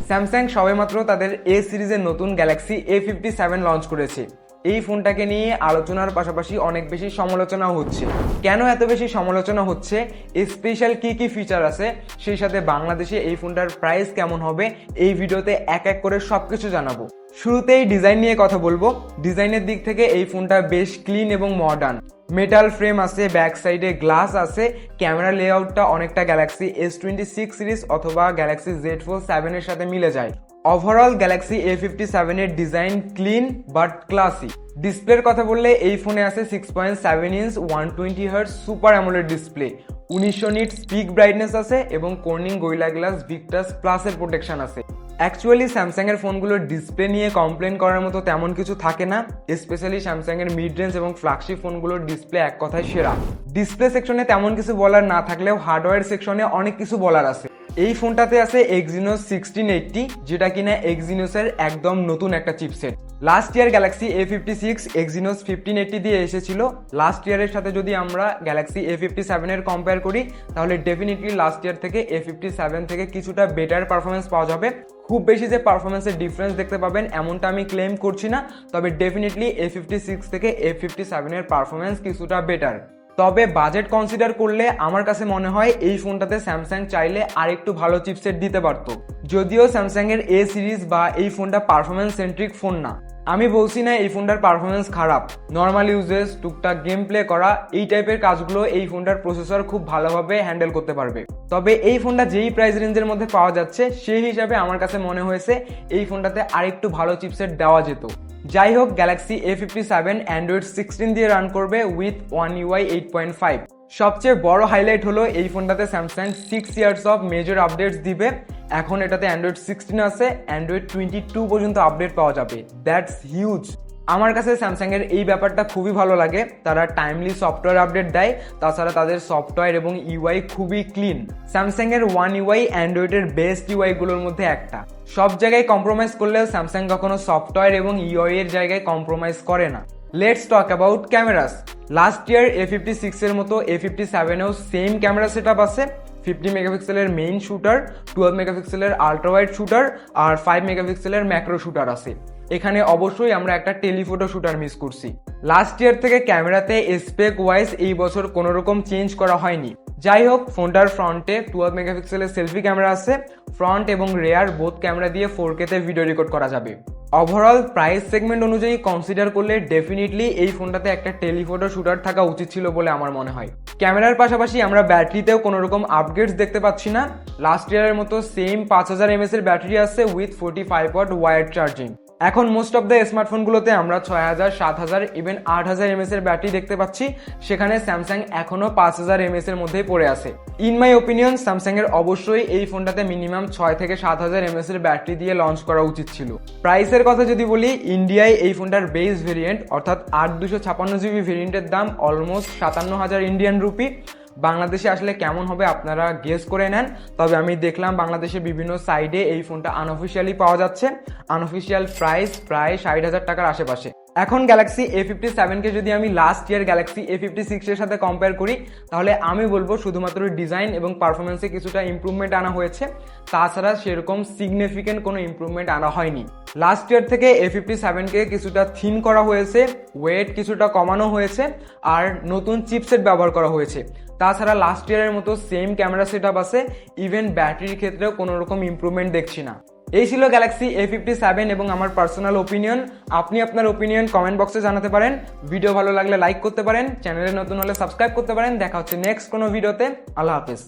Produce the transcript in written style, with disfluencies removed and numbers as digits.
Samsung সবেমাত্র তাদের এ সিরিজের নতুন গ্যালাক্সি A57 লঞ্চ করেছে। এই ফোনটাকে নিয়ে আলোচনার পাশাপাশি অনেক বেশি সমালোচনাও হচ্ছে। কেন এত বেশি সমালোচনা হচ্ছে, স্পেশাল কি কি ফিচার আছে, সেই সাথে বাংলাদেশে এই ফোনটার প্রাইস কেমন হবে, এই ভিডিওতে এক এক করে সবকিছু জানাবো। শুরুতেই ডিজাইন নিয়ে কথা বলবো। ডিজাইনের দিক থেকে এই ফোনটা বেশ ক্লিন এবং মডার্ন। মেটাল ফ্রেম আছে, ব্যাক সাইডে গ্লাস আছে, ক্যামেরা লেআউটটা অনেকটা গ্যালাক্সি S26 সিরিজ অথবা গ্যালাক্সি Z Fold 7 এর সাথে মিলে যায়। ওভারঅল গ্যালাক্সি A57 এর ডিজাইন ক্লিন বাট ক্লাসি। ডিসপ্লের কথা বললে এই ফোনে আছে 6.7 inch 120Hz super AMOLED display, 1900 nits pick brightness আছে এবং কর্নিং গোরিলা গ্লাস ভিক্টাস প্লাসের প্রোটেকশন আছে। অ্যাকচুয়ালি স্যামসাং এর ফোনগুলোর ডিসপ্লে নিয়ে কমপ্লেন করার মতো তেমন কিছু থাকে না, স্পেশালি স্যামসাং এর মিড রেঞ্জ এবং ফ্ল্যাগশিপ ফোনগুলোর ডিসপ্লে এক কথায় সেরা। ডিসপ্লে সেকশনে তেমন কিছু বলার না থাকলেও হার্ডওয়্যার সেকশনে অনেক কিছু বলার আছে। এই ফোনটাতে আছে Exynos 1680, যেটা কিনা এক্সিনোসের একদম নতুন একটা chipset. Last year Galaxy A56 Exynos 1580 দিয়ে এসেছিল। লাস্ট ইয়ারের সাথে যদি আমরা গ্যালাক্সি A57 এর কম্পেয়ার করি তাহলে ডেফিনেটলি লাস্ট ইয়ার থেকে A57 থেকে কিছুটা বেটার পারফরমেন্স পাওয়া যাবে। খুব বেশি যে পারফরমেন্সের ডিফারেন্স দেখতে পাবেন এমনটা আমি ক্লেম করছি না, তবে ডেফিনেটলি A56 থেকে A57 এর পারফরমেন্স কিছুটা বেটার। তবে বাজেট কনসিডার করলে আমার কাছে মনে হয় এই ফোনটাতে স্যামসাং চাইলে আরেকটু ভালো চিপসেট দিতে পারতো। যদিও স্যামসাং এর এ সিরিজ বা এই ফোনটা পারফরমেন্স সেন্ট্রিক ফোন না, আমি বলছি না এই ফোনটার পারফরমেন্স খারাপ। নর্মাল ইউজেস, টুকটাক গেম প্লে করা, এই টাইপের কাজগুলো এই ফোনটার প্রসেসর খুব ভালোভাবে হ্যান্ডেল করতে পারবে। তবে এই ফোনটা যেই প্রাইস রেঞ্জের মধ্যে পাওয়া যাচ্ছে সেই হিসাবে আমার কাছে মনে হয়েছে এই ফোনটাতে আরেকটু ভালো চিপসেট দেওয়া যেত। যাই হোক, গ্যালাক্সি A57 অ্যান্ড্রয়েড 16 দিয়ে রান করবে উইথ One UI 8.5। সবচেয়ে বড় হাইলাইট হলো এই ফোনটাতে Samsung 6 years of major updates দিবে। এখন এটাতে অ্যান্ড্রয়েড 16 আছে, অ্যান্ড্রয়েড 22 পর্যন্ত আপডেট পাওয়া যাবে। That's huge. আমার কাছে স্যামসাং এর এই ব্যাপারটা খুবই ভালো লাগে। তারা টাইমলি সফটওয়্যার আপডেট দেয়, তাছাড়া তাদের সফটওয়্যার এবং ইউআই খুবই ক্লিন। স্যামসাং এর One UI অ্যান্ড্রয়েডের বেস্ট ইউআই গুলোর মধ্যে একটা। সব জায়গায় কম্প্রোমাইজ করলেও স্যামসাং কখনো সফটওয়্যার এবং ইউআই এর জায়গায় কম্প্রোমাইজ করে না। Let's talk about cameras. Last year A56 এর মতো A57 এও সেম ক্যামেরা সেটআপ আছে। 50 মেগাপিক্সেলের মেইন শুটার, 12 মেগাপিক্সেলের আল্ট্রা ওয়াইড শুটার আর 5 মেগাপিক্সেলের ম্যাক্রো শুটার আছে। এখানে অবশ্যই আমরা একটা টেলিফোটো শুটার মিস করছি। লাস্ট ইয়ার থেকে ক্যামেরাতে স্পেক ওয়াইজ এই বছর কোনো রকম চেঞ্জ করা হয়নি। যাই হোক, ফোনটার ফ্রন্টে 12 মেগাপিক্সেলের সেলফি ক্যামেরা আছে। ফ্রন্ট এবং রেয়ার বোথ ক্যামেরা দিয়ে 4K তে ভিডিও রেকর্ড করা যাবে। ওভারঅল প্রাইস সেগমেন্ট অনুযায়ী কনসিডার করলে ডেফিনেটলি এই ফোনটাতে একটা টেলিফোটো শুটার থাকা উচিত ছিল বলে আমার মনে হয়। ক্যামেরার পাশাপাশি আমরা ব্যাটারিতেও কোনো রকম আপগ্রেডস দেখতে পাচ্ছি না। লাস্ট ইয়ারের মতো সেম 5000 mAh এর ব্যাটারি আছে উইথ 45 ওয়াট ওয়ায়ার্ড চার্জিং। এখন মোস্ট অফ দ্য স্মার্টফোনগুলোতে আমরা 6000, 7000, ইভেন 8000 mAh এর ব্যাটারি দেখতে পাচ্ছি। সেখানে স্যামসাং এখনো 5000 mAh এর মধ্যেই পড়ে আছে। ইন মাই ওপিনিয়ন স্যামসাং এর অবশ্যই এই ফোনটাতে মিনিমাম 6 থেকে 7000 mAh এর ব্যাটারি দিয়ে লঞ্চ করা উচিত ছিল। প্রাইসের কথা যদি বলি, ইন্ডিয়ায় এই ফোনটার বেস ভেরিয়েন্ট অর্থাৎ 8256GB ভেরিয়েন্টের দাম অলমোস্ট 57,000 ইন্ডিয়ান রুপি। বাংলাদেশে আসলে কেমন হবে আপনারা গেস করে নেন। তবে আমি দেখলাম বাংলাদেশে বিভিন্ন সাইডে এই ফোনটা আনঅফিসিয়ালি পাওয়া যাচ্ছে। আনঅফিসিয়াল প্রাইস প্রায় 60,000 টাকার আশেপাশে। এখন গ্যালাক্সি A57 কে যদি আমি লাস্ট ইয়ার গ্যালাক্সি A56 এর সাথে কম্পেয়ার করি তাহলে আমি বলবো শুধুমাত্র ডিজাইন এবং পারফরমেন্সে কিছুটা ইমপ্রুভমেন্ট আনা হয়েছে, তাছাড়া সেরকম সিগনিফিকেন্ট কোনো ইমপ্রুভমেন্ট আনা হয়নি। লাস্ট ইয়ার থেকে A57 কে কিছুটা থিন করা হয়েছে, ওয়েট কিছুটা কমানো হয়েছে আর নতুন চিপসেট ব্যবহার করা হয়েছে। তাছাড়া লাস্ট ইয়ারের মতো সেম ক্যামেরা সেটআপ আছে, ইভেন ব্যাটারির ক্ষেত্রেও কোনো রকম ইমপ্রুভমেন্ট দেখছি না। এই ছিল গ্যালাক্সি A57 এবং আমার পার্সোনাল ওপিনিয়ন। আপনি আপনার ওপিনিয়ন কমেন্ট বক্সে জানাতে পারেন। ভিডিও ভালো লাগলে লাইক করতে পারেন, চ্যানেলে নতুন হলে সাবস্ক্রাইব করতে পারেন। দেখা হচ্ছে নেক্সট কোনো ভিডিওতে। আল্লাহ হাফেজ।